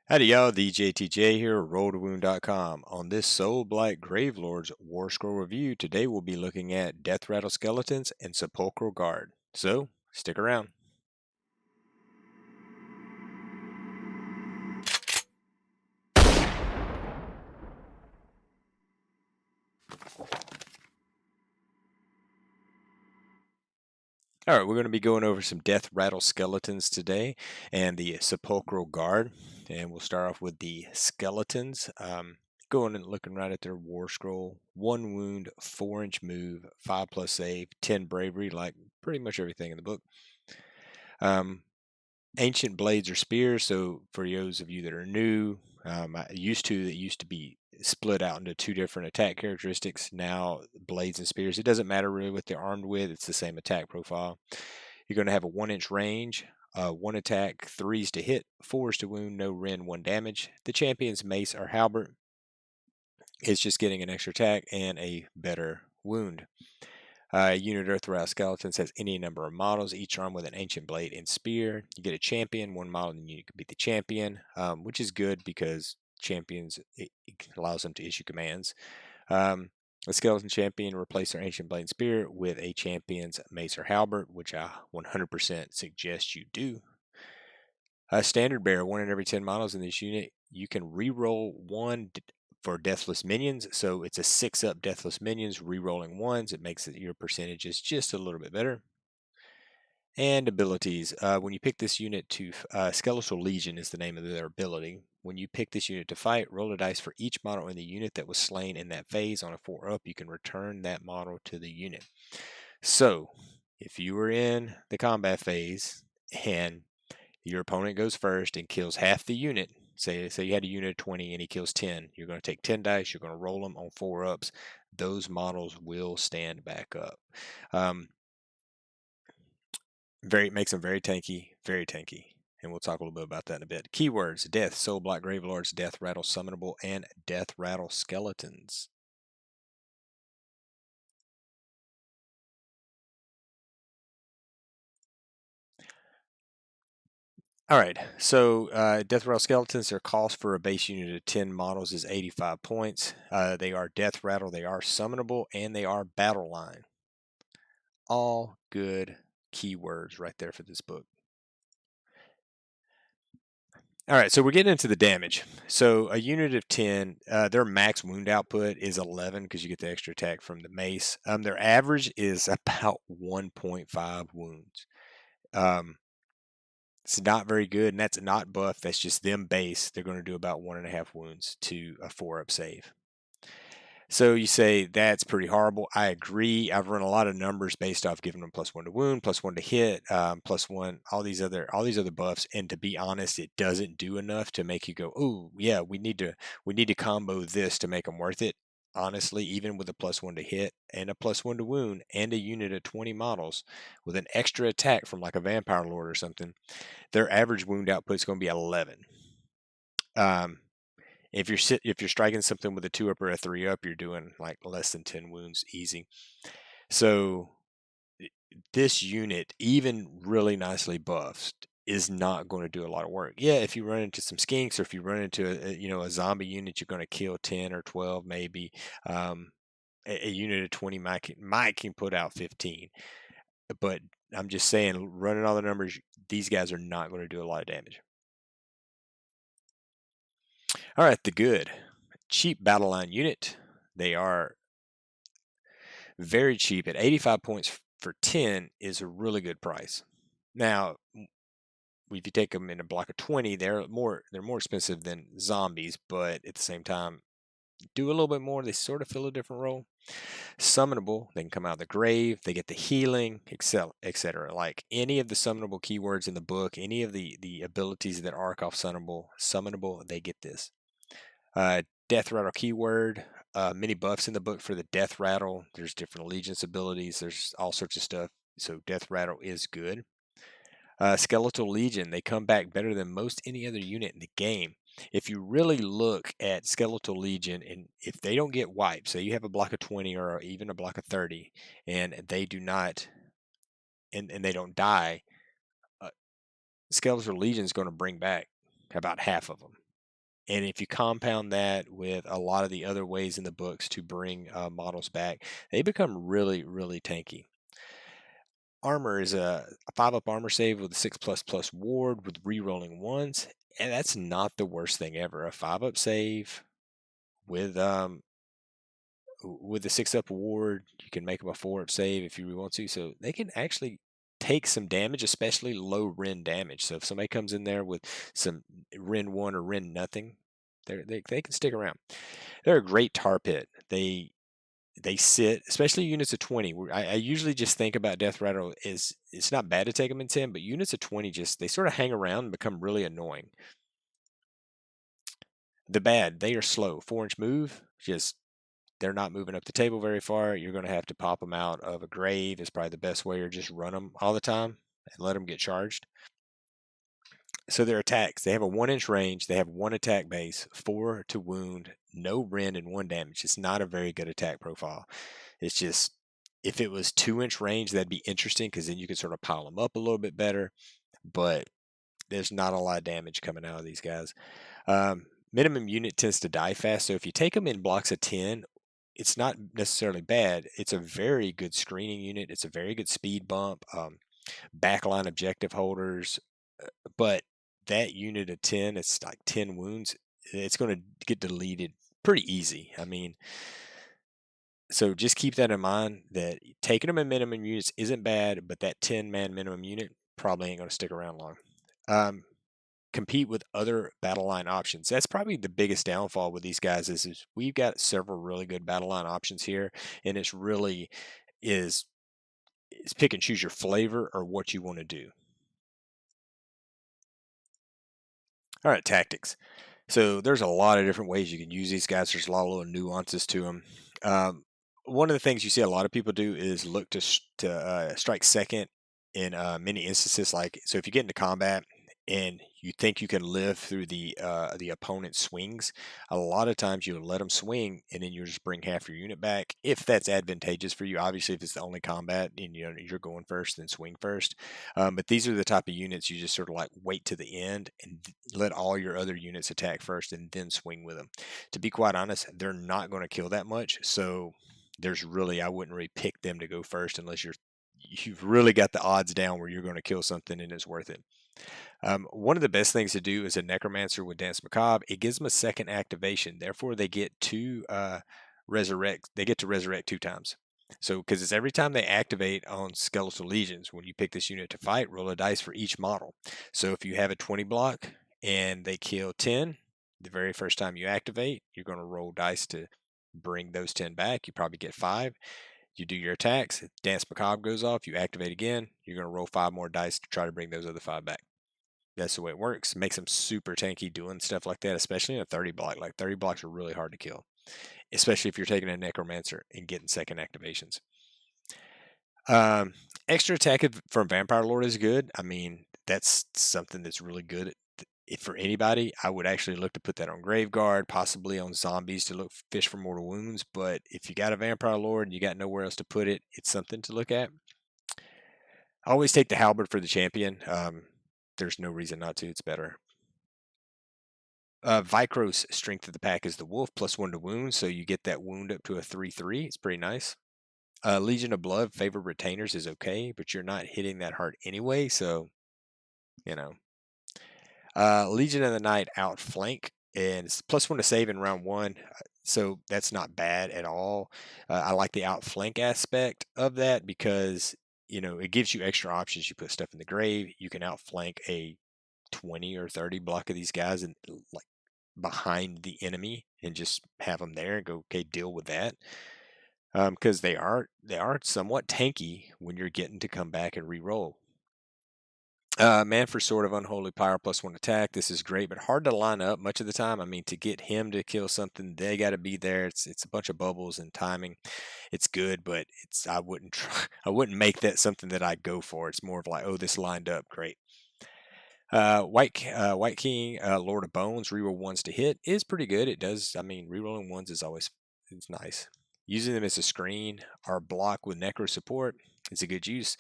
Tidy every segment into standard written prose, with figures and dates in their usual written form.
Howdy y'all, TheJTJ here, rolltowound.com. On this Soulblight Gravelords Warscroll review, today we'll be looking at Deathrattle Skeletons and Sepulchral Guard. So, stick around. Alright, we're going to be going over some Deathrattle Skeletons today and the Sepulchral Guard. And we'll start off with the Skeletons. Going and looking right at their Warscroll. 1 wound, 4-inch move, 5+ save, 10 bravery, like pretty much everything in the book. Ancient blades or spears. So for those of you that are new, it used to be split out into 2 different attack characteristics. Now blades and spears, it doesn't matter really what they're armed with, it's the same attack profile. You're going to have a 1-inch range, 1 attack, 3s to hit, 4s to wound, no rend, 1 damage. The champion's mace or halberd is just getting an extra attack and a better wound. Unit Deathrattle Skeletons has any number of models, each armed with an ancient blade and spear. You get a champion, 1 model, and you can beat the champion, which is good because champions, it allows them to issue commands. A skeleton champion replace their ancient blade and spear with a champion's mace or halberd, which I 100% suggest you do. Standard bearer, 1 in every 10 models in this unit. You can reroll 1 for deathless minions, so it's a 6-up deathless minions, re-rolling 1s. It makes your percentages just a little bit better. And abilities. When you pick this unit to Skeletal Legion is the name of their ability. When you pick this unit to fight, roll a dice for each model in the unit that was slain in that phase. On a 4-up, you can return that model to the unit. So, if you were in the combat phase and your opponent goes first and kills half the unit, say you had a unit of 20 and he kills 10, you're going to take 10 dice, you're going to roll them on 4-ups. Those models will stand back up. Makes them very tanky, and we'll talk a little bit about that in a bit. Keywords: Death, Soulblight Gravelords, Deathrattle Summonable, and Deathrattle Skeletons. Alright, so Deathrattle Skeletons, their cost for a base unit of 10 models is 85 points. They are Deathrattle, they are summonable, and they are battle line. All good keywords right there for this book. Alright, so we're getting into the damage. So a unit of 10, their max wound output is 11 because you get the extra attack from the mace. Their average is about 1.5 wounds. It's not very good, and that's not buff. That's just them base. They're going to do about 1.5 wounds to a 4-up save. So you say that's pretty horrible. I agree. I've run a lot of numbers based off giving them +1 to wound, +1 to hit, +1, all these other buffs. And to be honest, it doesn't do enough to make you go, "Oh yeah, we need to combo this to make them worth it." Honestly, even with a +1 to hit and a +1 to wound and a unit of 20 models with an extra attack from like a vampire lord or something, their average wound output is going to be 11. If you're striking something with a 2-up or a 3-up, you're doing like less than 10 wounds easy. So this unit, even really nicely buffed, is not going to do a lot of work. Yeah, if you run into some skinks or if you run into a zombie unit, you're going to kill 10 or 12 maybe. A unit of 20 might can put out 15. But I'm just saying, running all the numbers, these guys are not going to do a lot of damage. All right, the good. Cheap battle line unit. They are very cheap. At 85 points for 10 is a really good price. Now, if you take them in a block of 20, they're more expensive than zombies, but at the same time, do a little bit more. They sort of fill a different role. Summonable, they can come out of the grave, they get the healing, etc. Like any of the summonable keywords in the book, any of the abilities that arc off summonable, they get this. Deathrattle keyword, many buffs in the book for the Deathrattle. There's different allegiance abilities, there's all sorts of stuff. So Deathrattle is good. Skeletal Legion, they come back better than most any other unit in the game. If you really look at Skeletal Legion, and if they don't get wiped, so you have a block of 20 or even a block of 30, and they do not, and they don't die, Skeletal Legion is going to bring back about half of them. And if you compound that with a lot of the other ways in the books to bring models back, they become really, really tanky. Armor is a 5-up armor save with a 6++ ward with rerolling ones, and that's not the worst thing ever. A 5-up save with the 6-up ward, you can make them a 4-up save if you really want to. So they can actually take some damage, especially low Ren damage. So if somebody comes in there with some Ren 1 or Ren nothing, they can stick around. They're a great tar pit. They sit, especially units of 20. I usually just think about Deathrattle is it's not bad to take them in 10, but units of 20 just they sort of hang around and become really annoying. The bad, they are slow. 4-inch move, just they're not moving up the table very far. You're going to have to pop them out of a grave is probably the best way, or just run them all the time and let them get charged. So their attacks, they have a 1-inch range, they have 1 attack base, 4 to wound, no Ren, and 1 damage. It's not a very good attack profile. It's just, if it was 2-inch range, that'd be interesting because then you could sort of pile them up a little bit better. But there's not a lot of damage coming out of these guys. Minimum unit tends to die fast. So if you take them in blocks of 10, it's not necessarily bad. It's a very good screening unit. It's a very good speed bump. Backline objective holders. But that unit of 10, it's like 10 wounds. It's going to get deleted pretty easy. I mean, so just keep that in mind that taking them in minimum units isn't bad, but that 10-man minimum unit probably ain't going to stick around long. Compete with other battle line options. That's probably the biggest downfall with these guys is we've got several really good battle line options here, and it's really is pick and choose your flavor or what you want to do. All right, tactics. So there's a lot of different ways you can use these guys. There's a lot of little nuances to them. One of the things you see a lot of people do is look to strike second in many instances. Like, so if you get into combat and you think you can live through the opponent's swings, a lot of times you'll let them swing and then you just bring half your unit back if that's advantageous for you. Obviously, if it's the only combat and you're going first, then swing first. But these are the type of units you just sort of like wait to the end and let all your other units attack first and then swing with them. To be quite honest, they're not going to kill that much. So there's really, I wouldn't really pick them to go first unless you've really got the odds down where you're going to kill something and it's worth it. One of the best things to do is a Necromancer with Dance Macabre. It gives them a second activation. Therefore, they get to resurrect. They get to resurrect 2 times. So, because it's every time they activate on Skeletal Legions, when you pick this unit to fight, roll a dice for each model. So, if you have a 20 block and they kill 10, the very first time you activate, you're going to roll dice to bring those 10 back. You probably get 5. You do your attacks. Dance Macabre goes off. You activate again. You're going to roll 5 more dice to try to bring those other 5 back. That's the way it works. It makes them super tanky doing stuff like that, especially in a 30 block. Like 30 blocks are really hard to kill, especially if you're taking a Necromancer and getting second activations. Extra attack from Vampire Lord is good. I mean, that's something that's really good. If for anybody, I would actually look to put that on Graveguard, possibly on zombies to fish for mortal wounds. But if you got a Vampire Lord and you got nowhere else to put it, it's something to look at. I always take the Halberd for the champion. There's no reason not to. It's better. Vicro's strength of the pack is the wolf, +1 to wound, so you get that wound up to a 3/3. It's pretty nice. Legion of Blood, favor retainers is okay, but you're not hitting that hard anyway, so, you know. Legion of the Night, outflank, and it's +1 to save in round 1, so that's not bad at all. I like the outflank aspect of that because, it gives you extra options. You put stuff in the grave, you can outflank a 20 or 30 block of these guys and like behind the enemy and just have them there and go, okay, deal with that. Because they are somewhat tanky when you're getting to come back and re-roll. Man for Sword of Unholy Pyre, +1 attack. This is great, but hard to line up much of the time. I mean, to get him to kill something, they got to be there. It's a bunch of bubbles and timing. It's good, but I wouldn't try. I wouldn't make that something that I'd go for. It's more of like, oh, this lined up great. White King, Lord of Bones, reroll 1s to hit is pretty good. It does. I mean, rerolling 1s is always nice. Using them as a screen or block with Necro support is a good use.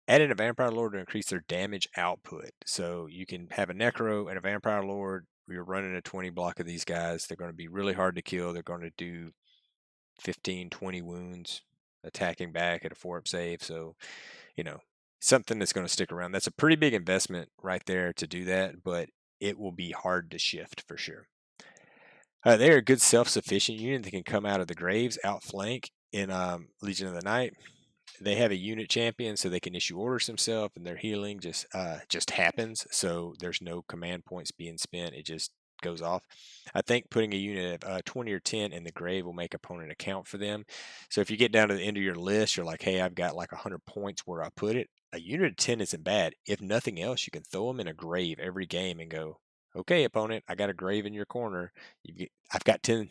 Adding a Vampire Lord to increase their damage output. So you can have a Necro and a Vampire Lord you're running a 20 block of these guys. They're going to be really hard to kill. They're going to do 15, 20 wounds attacking back at a 4-up save. So, you know, something that's going to stick around. That's a pretty big investment right there to do that, but it will be hard to shift for sure. They're a good self-sufficient unit that can come out of the graves, outflank in Legion of the Night. They have a unit champion, so they can issue orders themselves, and their healing just happens. So there's no command points being spent; it just goes off. I think putting a unit of 20 or 10 in the grave will make opponent account for them. So if you get down to the end of your list, you're like, hey, I've got like 100 points where I put it. A unit of 10 isn't bad. If nothing else, you can throw them in a grave every game and go, okay, opponent, I got a grave in your corner. I've got 10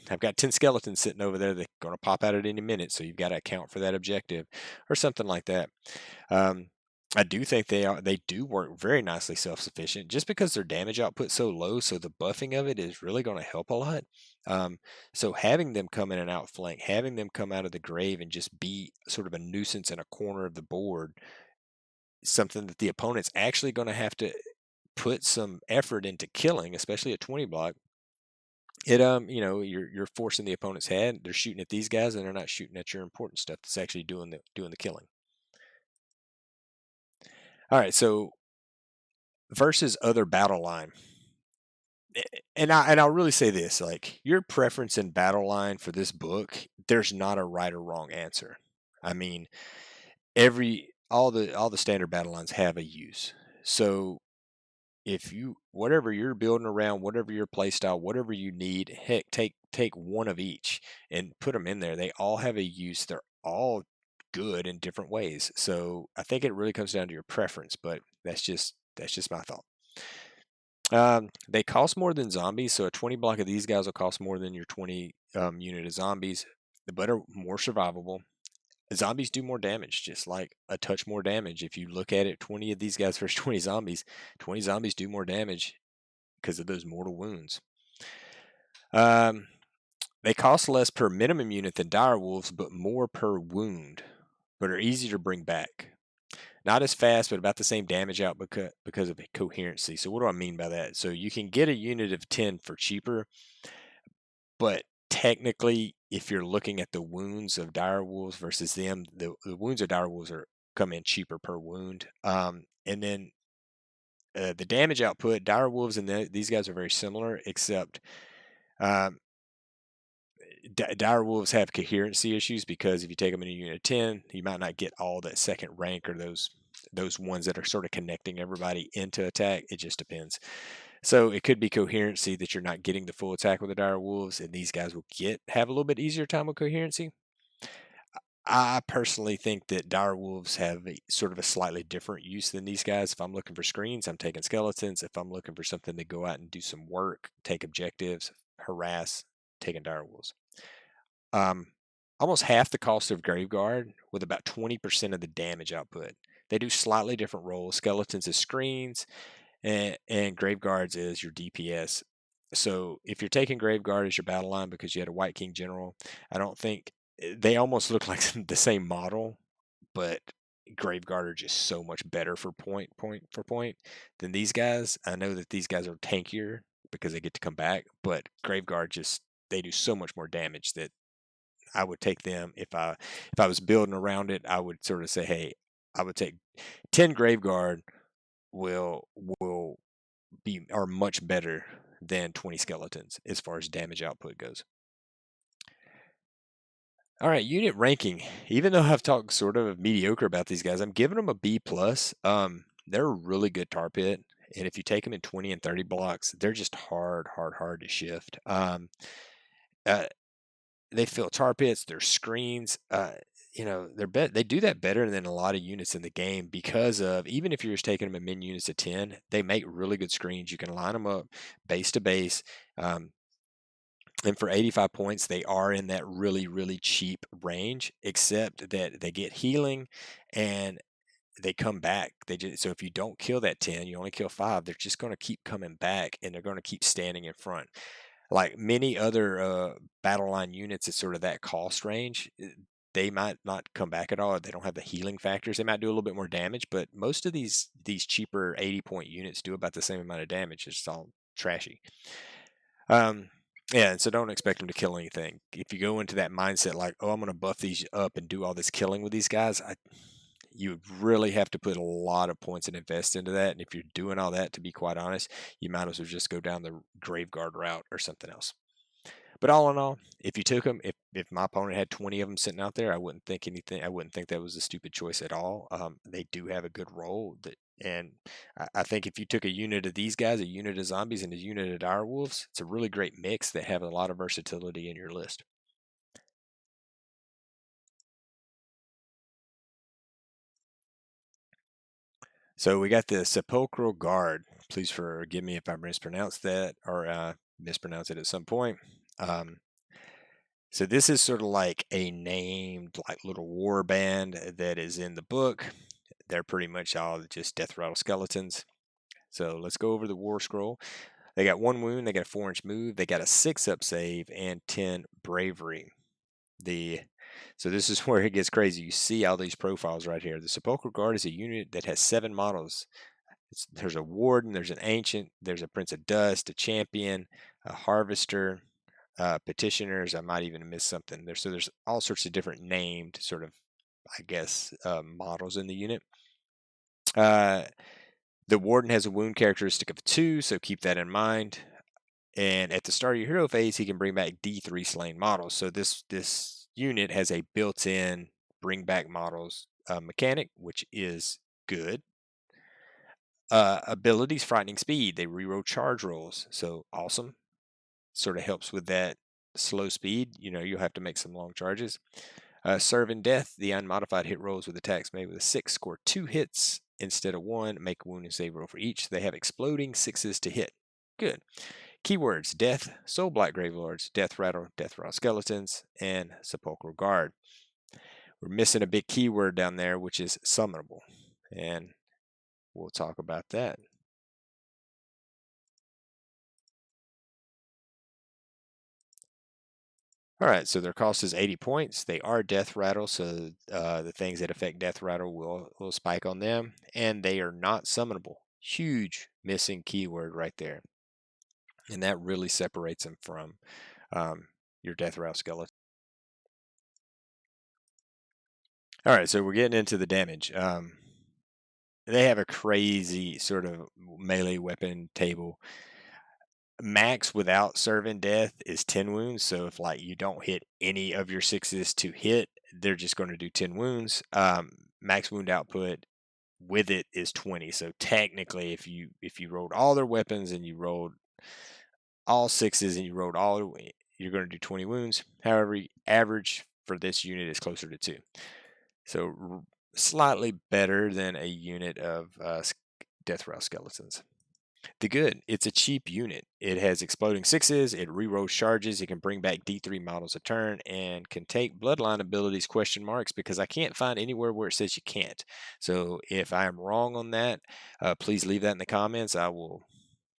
skeletons sitting over there that are going to pop out at any minute, so you've got to account for that objective or something like that. I do think they do work very nicely self-sufficient just because their damage output so low, so the buffing of it is really going to help a lot. So having them come in and outflank, having them come out of the grave and just be sort of a nuisance in a corner of the board, something that the opponent's actually going to have to put some effort into killing, especially a 20 block. It you're forcing the opponent's hand. They're shooting at these guys and they're not shooting at your important stuff that's actually doing the killing. All right, so versus other battle line. And I'll really say this, like, your preference in battle line for this book, there's not a right or wrong answer. I mean, all the standard battle lines have a use. So if you whatever you're building around, whatever your play style, whatever you need, heck, take one of each and put them in there. They all have a use. They're all good in different ways. So I think it really comes down to your preference, but that's just my thought. They cost more than zombies, so a 20 block of these guys will cost more than your 20 unit of zombies, but are more survivable. Zombies do more damage, just like a touch more damage. If you look at it, 20 of these guys versus 20 zombies do more damage because of those mortal wounds. They cost less per minimum unit than dire wolves, but more per wound, but are easier to bring back. Not as fast, but about the same damage out because of coherency. So what do I mean by that? So you can get a unit of 10 for cheaper, but technically, if you're looking at the wounds of dire wolves versus them, the wounds of dire wolves come in cheaper per wound. And then the damage output, dire wolves and these guys are very similar, except um, dire wolves have coherency issues because if you take them in a unit of 10, you might not get all that second rank or those ones that are sort of connecting everybody into attack. It just depends. So it could be coherency that you're not getting the full attack with the dire wolves, and these guys will have a little bit easier time with coherency. I personally think that dire wolves have sort of a slightly different use than these guys. If I'm looking for screens, I'm taking skeletons. If I'm looking for something to go out and do some work, take objectives, harass, taking dire wolves. Almost half the cost of Graveguard with about 20% of the damage output. They do slightly different roles. Skeletons as screens, and Graveguards as your DPS. So if you're taking Graveguard as your battle line because you had a White King General, I don't think they almost look like the same model, but Graveguard are just so much better for point for point than these guys. I know that these guys are tankier because they get to come back, but Graveguard they do so much more damage that I would take them if I was building around it. I would sort of say, hey, I would take 10 Graveguard will are much better than 20 skeletons as far as damage output goes. All right, unit ranking. Even though I've talked sort of mediocre about these guys, I'm giving them a B plus. They're a really good tar pit, and if you take them in 20 and 30 blocks, they're just hard to shift. They fill tar pits, their screens. They do that better than a lot of units in the game because of, even if you're just taking them in min units of 10, they make really good screens. You can line them up base to base. And for 85 points, they are in that really, really cheap range, except that they get healing and they come back. So if you don't kill that 10, you only kill 5, they're just going to keep coming back and they're going to keep standing in front. Like many other battle line units at sort of that cost range, they might not come back at all. They don't have the healing factors. They might do a little bit more damage, but most of these cheaper 80-point units do about the same amount of damage. It's all trashy. Yeah, and so don't expect them to kill anything. If you go into that mindset like, oh, I'm going to buff these up and do all this killing with these guys, you really have to put a lot of points and invest into that. And if you're doing all that, to be quite honest, you might as well just go down the Graveguard route or something else. But all in all, if you took them, if my opponent had 20 of them sitting out there, I wouldn't think anything. I wouldn't think that was a stupid choice at all. They do have a good role, and I think if you took a unit of these guys, a unit of zombies, and a unit of direwolves, it's a really great mix that have a lot of versatility in your list. So we got the Sepulchral Guard. Please forgive me if I mispronounce that or mispronounce it at some point. So this is sort of like a named like little war band that is in the book. They're pretty much all just Deathrattle skeletons. So let's go over the Warscroll. They got 1 wound, they got a 4-inch move, they got a 6-up save, and 10 bravery. So this is where it gets crazy. You see all these profiles right here. The Sepulchral Guard is a unit that has 7 models. There's a Warden, there's an Ancient, there's a Prince of Dust, a Champion, a Harvester, Petitioners. I might even miss something there. So there's all sorts of different named sort of, I guess, models in the unit. The Warden has a wound characteristic of 2, so keep that in mind. And at the start of your hero phase, he can bring back D3 slain models. So this unit has a built-in bring back models mechanic, which is good. Abilities, frightening speed. They reroll charge rolls, so awesome. Sort of helps with that slow speed. You'll have to make some long charges. Serve in death. The unmodified hit rolls with attacks made with a 6 score 2 hits instead of 1. Make a wound and save roll for each. They have exploding 6s to hit. Good. Keywords: Death, Soulblight Gravelords, Deathrattle Skeletons, and Sepulchral Guard. We're missing a big keyword down there, which is summonable, and we'll talk about that. All right, so their cost is 80 points. They are Deathrattle, so the things that affect Deathrattle will spike on them, and they are not summonable. Huge missing keyword right there, and that really separates them from your Deathrattle skeleton. All right, so we're getting into the damage. They have a crazy sort of melee weapon table. Max without serving death is 10 wounds. So if like you don't hit any of your 6s to hit, they're just going to do 10 wounds. Max wound output with it is 20. So technically, if you rolled all their weapons and you rolled all 6s and you rolled all, you're going to do 20 wounds. However, average for this unit is closer to 2. So slightly better than a unit of Deathrattle skeletons. The good, it's a cheap unit. It has exploding 6s, it rerolls charges, it can bring back D3 models a turn, and can take bloodline abilities ? Because I can't find anywhere where it says you can't. So if I am wrong on that, please leave that in the comments. I will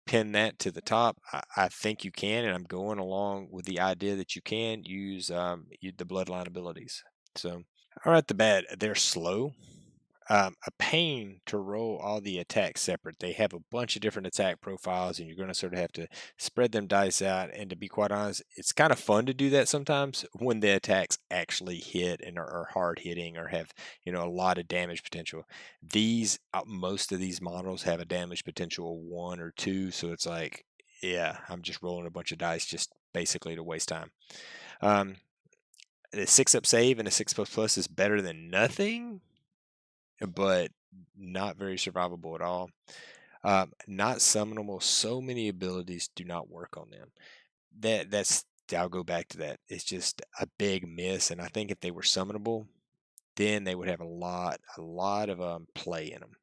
pin that to the top. I think you can, and I'm going along with the idea that you can use the bloodline abilities. So, all right, the bad, they're slow. A pain to roll all the attacks separate. They have a bunch of different attack profiles, and you're going to sort of have to spread them dice out. And to be quite honest, it's kind of fun to do that sometimes when the attacks actually hit and are hard hitting or have a lot of damage potential. Most of these models have a damage potential of 1 or 2, so it's like, yeah, I'm just rolling a bunch of dice just basically to waste time. The 6-up save and a 6++ is better than nothing, but not very survivable at all. Not summonable. So many abilities do not work on them. That's I'll go back to that. It's just a big miss, and I think if they were summonable, then they would have a lot of play in them.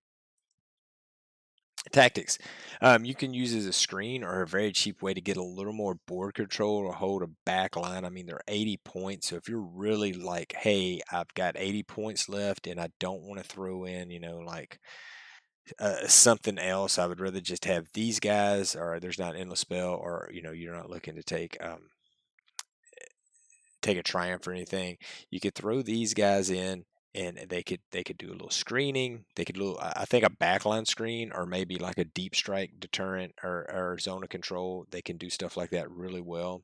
Tactics. You can use as a screen or a very cheap way to get a little more board control or hold a back line. I mean, they're 80 points. So if you're really like, hey, I've got 80 points left and I don't want to throw in, like something else, I would rather just have these guys, or there's not an endless spell, or you're not looking to take a triumph or anything. You could throw these guys in and they could do a little screening. They could do, I think, a backline screen, or maybe like a deep strike deterrent, or zone of control. They can do stuff like that really well.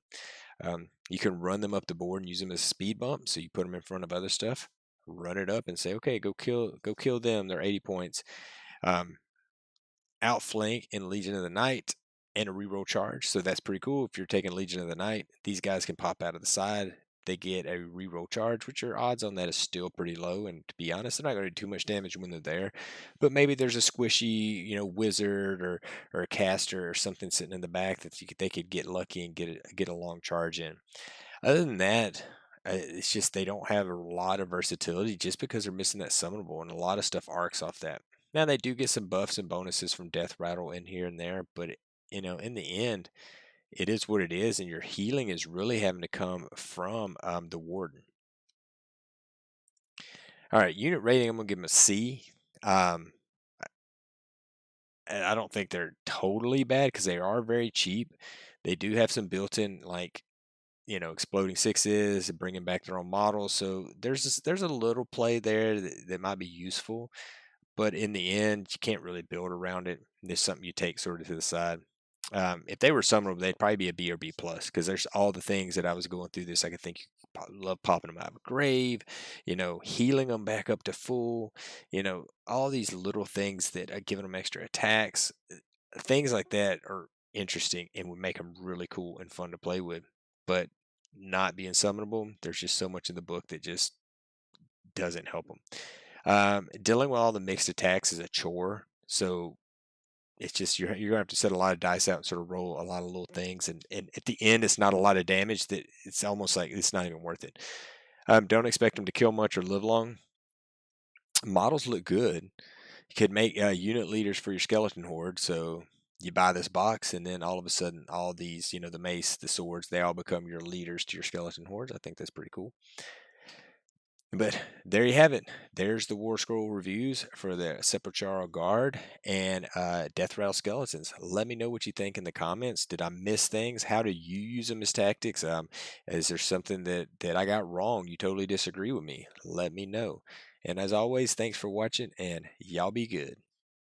You can run them up the board and use them as a speed bump. So you put them in front of other stuff, run it up, and say, okay, go kill them. They're 80 points. Outflank in Legion of the Night and a reroll charge. So that's pretty cool. If you're taking Legion of the Night, these guys can pop out of the side. They get a reroll charge, which your odds on that is still pretty low. And to be honest, they're not going to do too much damage when they're there. But maybe there's a squishy, wizard or a caster or something sitting in the back that they could get lucky and get a long charge in. Other than that, it's just they don't have a lot of versatility just because they're missing that summonable, and a lot of stuff arcs off that. Now they do get some buffs and bonuses from Deathrattle in here and there, but in the end, it is what it is, and your healing is really having to come from the Warden. All right, unit rating, I'm gonna give them a C. I don't think they're totally bad because they are very cheap. They do have some built-in, like, exploding sixes and bringing back their own models. So there's a little play there that might be useful, but in the end, you can't really build around it. There's something you take sort of to the side. If they were summonable, they'd probably be a B or B plus, because there's all the things that I was going through this. I could think you love popping them out of a grave, healing them back up to full, all these little things that are giving them extra attacks. Things like that are interesting and would make them really cool and fun to play with. But not being summonable, there's just so much in the book that just doesn't help them. Dealing with all the mixed attacks is a chore, so it's just you're gonna have to set a lot of dice out and sort of roll a lot of little things, and at the end, it's not a lot of damage that it's almost like it's not even worth it. Don't expect them to kill much or live long. Models look good. You could make unit leaders for your skeleton horde, so you buy this box, and then all of a sudden, all these, the mace, the swords, they all become your leaders to your skeleton hordes. I think that's pretty cool. But there you have it. There's the Warscroll reviews for the Sepulchral Guard and Deathrattle Skeletons. Let me know what you think in the comments. Did I miss things? How do you use them as tactics? Is there something that I got wrong? You totally disagree with me? Let me know. And as always, thanks for watching, and y'all be good.